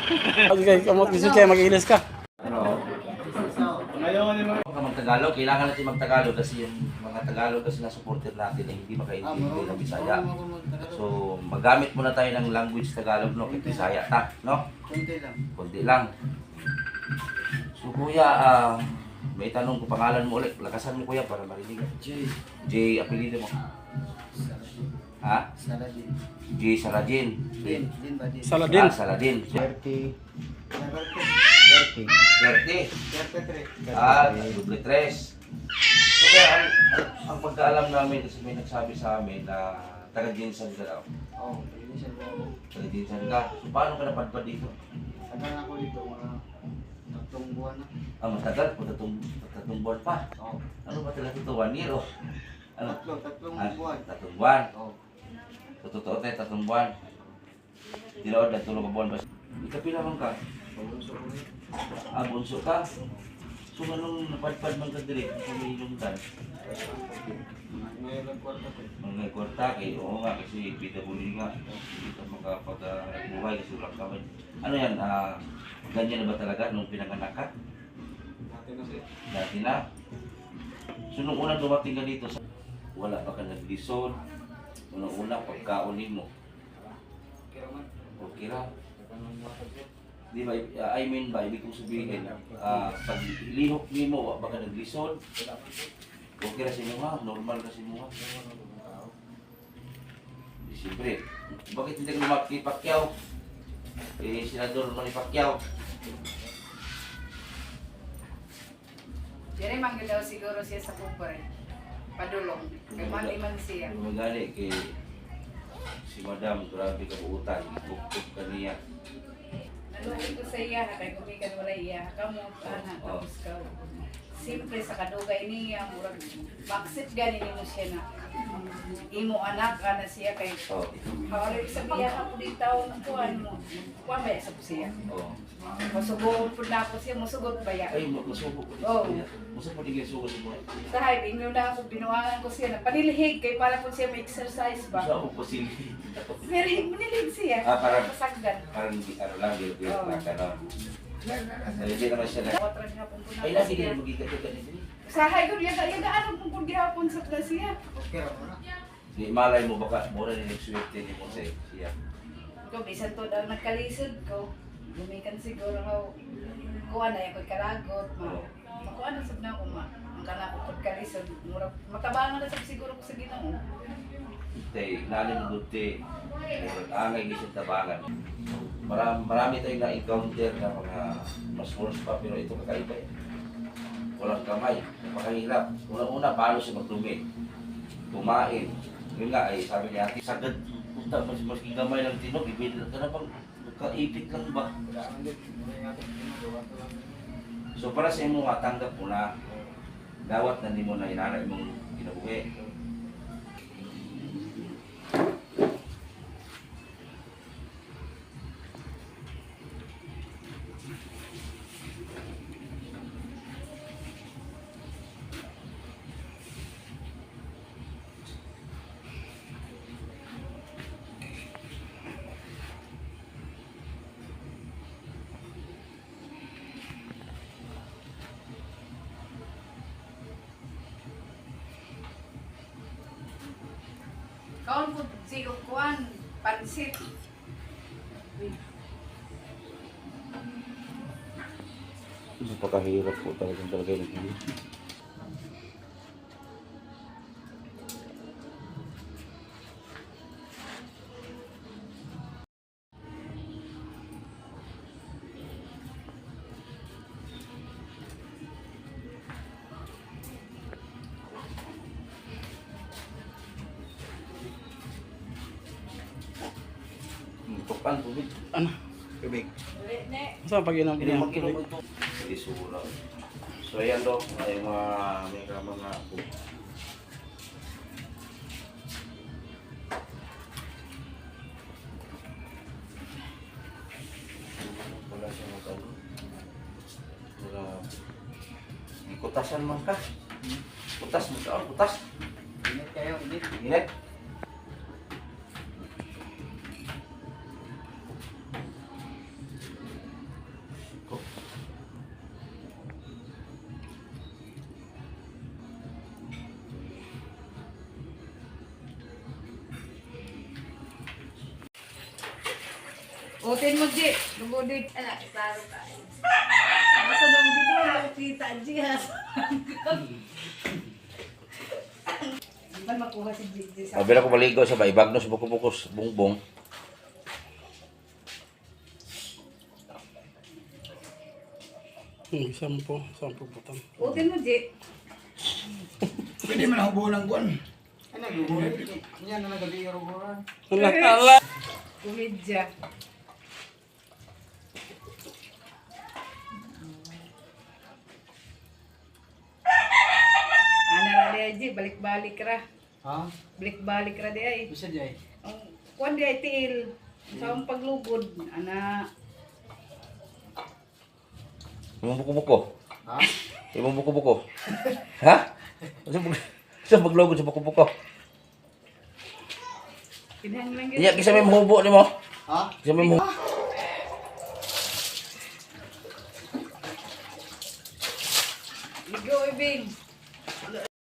Okay, kamot gusto kaya mag-ilis ka. Ano? Tagalog, kailangan natin mag-Tagalog kasi yung mga Tagalog kasi na supporter natin ay hindi makaintindi ng Bisaya. So, magamit muna tayo ng language Tagalog, no? Kahit Bisaya ta, no? Kunti lang. Kundi lang. So, kuya, may tanong ko, pangalan mo ulit. Lakasan mo, kuya, para marinig. J, apelido mo. Ha? Saladin. J. Saladin. Din ba din? Saladin. Saladin. 30. 30. 30. Double tres. So kaya ang pagkaalam namin kasi may nagsabi sa amin na taga-Jinsan ka daw. Oh, hindi siya ba? Taga-Jinsan ka. So paano ka napadpad dito? Tagal ako dito mga 3 buwan na. Matagal po, tatlong buwan pa. Oh. Ano ba talaga ito? 1 year o? Ano? Tatlong buwan. Tatlong buwan. Oh. So totoo tayo, tatlong buwan. Dilaw na tulong ka buwan ba? Ikapila man ka? Pabunso ko rin. Bunso ka? So anong napadpad man ka direct kung may ilungtan? Ngayon lang kwarta ko. Mga kwarta kay oo nga kasi PWD nga. Hindi ka makapag-buhay kasi walang kamay. Ano yan? Ganyan na ba talaga nung pinanganak ka? Dati na siya. Dati na. So nung unang dumating ka dito, wala pa ka naglisod. Unang-una pagkaunin mo. Kira man. Okay lang. Tatanong mo ako dito. Di ba, I mean ba, ibig kong sabihin, pag lihok mo, baka naglisod, okay na si mga, normal na si mga. Siyempre, bakit hindi ka lumaki Pacquiao? Senador Manny Pacquiao. Dire manggil daw siguro siya sa kupre. Padulong. Kay mali man siya. Magali kay si Madam, grabe ka buutan, buktok ka niya. Naluwi ko sa iya, kay kumikan wala iya. Kamot, anak, tapos ka. Siyempre sa kadugay niya, murag baksit ganin mo siya na imo anak, ana siya kay Oh. hawali sabihan ako dito ng kuhan mo. Kuhan ba sa siya? Oh. Masugot po na ako siya, musugot ba yan? Ay, masubo ko Oo. dito. Masubo din yung sugo sa buhay. Dahil inyo na ako, binuangan ko siya na panilihig kay para po siya may exercise ba? Sa ako pasili. Pero manilig siya, Parang- pasagdan. Parang ano lang, gilgil Oo. na ka, no? Hindi naman siya na... Otran nga po Ay, lagi din magigat-gagat nito. Sahay ko niya kaya ano kung kung gihapon sa klasya. Kira mo na. Di malay mo baka mura ni nag-swerte ni mo sa siya. Ko bisan to daw nagkalisod ko. Gumikan siguro how kuha na yung karagot ma. Makuha na sab na ako ma. Ang kana ko pagkalisod mura matabangan na sab siguro ko sa Ginoo. Tay, nalim mo duti. Angay ni siya tabangan. Marami tayong na-encounter na mga mas worse pa pero ito kakaiba eh. Walang kamay, napakahirap. Una-una, paano siya magdumi? Kumain. Yun nga, ay sabi ni ate, sagad, punta, mas gamay ng tinog, ibigay ka na bang, kaipit lang ba? Kailangan din. May natin ginagawa ko lang. So para sa imo nga, tanggap mo na, dawat na hindi mo na inanay mong kinabuhi. Kaon po siyo kuan pansit. Napakahirap po talaga yung hindi. Tukan, tubig. Ano? Tubig. Dili ne. Saan pag-inom Hindi niya? mag-inom ito. Hindi sura. So ayan do, ay may mga wala siya magkano. Kutasan man ka. Kutas mo ka, kutas. Init kayo, init. Init. Utin mo, Ji. Lugodi. Anak, klaro tayo. Basta nung dito na kita, Ji, ha? Di ba makuha si Ji sa... Mabila ko maligo sa baibagnos, bukos-bukos, bungbong. Sampo butang. Utin mo, Ji. Pwede man ako buo ng buwan. Ano, gubuhan? Yan na nagabi yung gubuhan. Ala. Kumidya. Ana ra di ay, Ji, balik-balik ra. Ha? Balik-balik ra di ay. Bisa jay. Ang kuan di ay tiil. Sa ang paglugod, ana. Yung buko-buko. Ha? Yung buko-buko. Ha? Sa maglogod sa buko-buko. Kinahanglan gyud. Iya, kisa may mahubo ni mo. Ha? Kisa may mahubo. Ligo, Ibing.